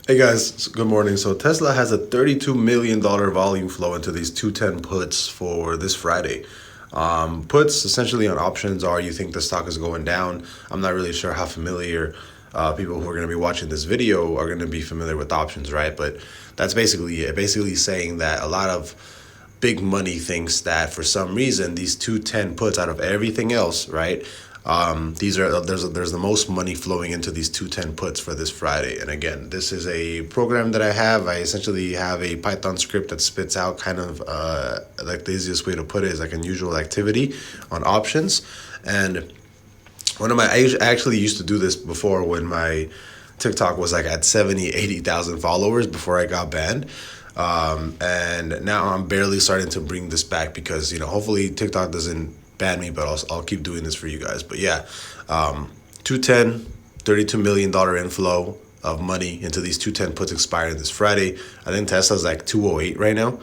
Hey guys, good morning. So Tesla has a $32 million volume flow into these 210 puts for this Friday. Puts essentially on options are you think the stock is going down. I'm not really sure how familiar people who are going to be watching this video are going to be familiar with options, right? But that's basically it. Basically saying that a lot of big money thinks that for some reason these 210 puts out of everything else, right? There's the most money flowing into these 210 puts for this Friday. And again, this is a program that I have. I essentially have a Python script that spits out kind of like the easiest way to put it is like unusual activity on options. And I actually used to do this before when my TikTok was like at 80,000 followers before I got banned. And now I'm barely starting to bring this back because, hopefully TikTok doesn't ban me, but I'll keep doing this for you guys. But yeah, 210, $32 million inflow of money into these 210 puts expiring this Friday. I think Tesla's like 208 right now.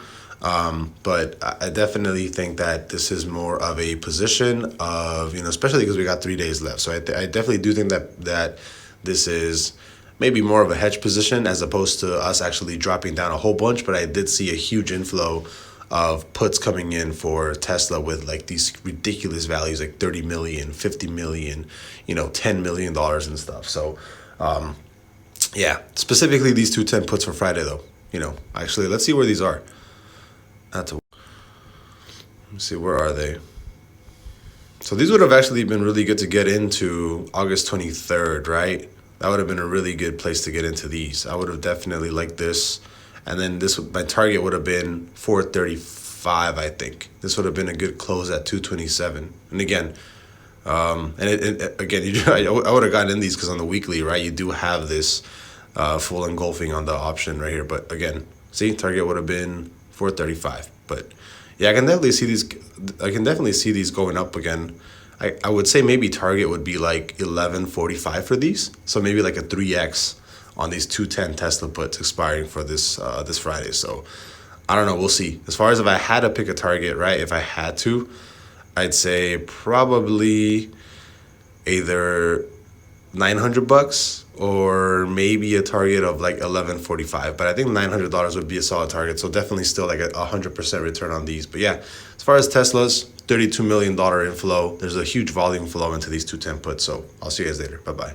But I definitely think that this is more of a position of, especially because we got 3 days left. So I definitely do think that this is maybe more of a hedge position as opposed to us actually dropping down a whole bunch. But I did see a huge inflow of puts coming in for Tesla with like these ridiculous values like 30 million, 50 million, $10 million and stuff. So, yeah, specifically these 210 puts for Friday though, actually, let's see where these are. Let's see, where are they? So these would have actually been really good to get into August 23rd, right? That would have been a really good place to get into these. I would have definitely liked this. And then my target would have been 435, I think. This would have been a good close at 227. And again, I would have gotten in these because on the weekly, right, you do have this full engulfing on the option right here. But again, see, target would have been 435. But yeah, I can definitely see these going up again. I would say maybe target would be like 1145 for these. So maybe like a 3x on these 210 Tesla puts expiring for this Friday. So I don't know. We'll see. As far as if I had to pick a target, right? If I had to, I'd say probably either $900 or maybe a target of like 1145. But I think $900 would be a solid target. So definitely still like a 100% return on these. But yeah, as far as Tesla's $32 million inflow, there's a huge volume flow into these 210 puts. So I'll see you guys later. Bye-bye.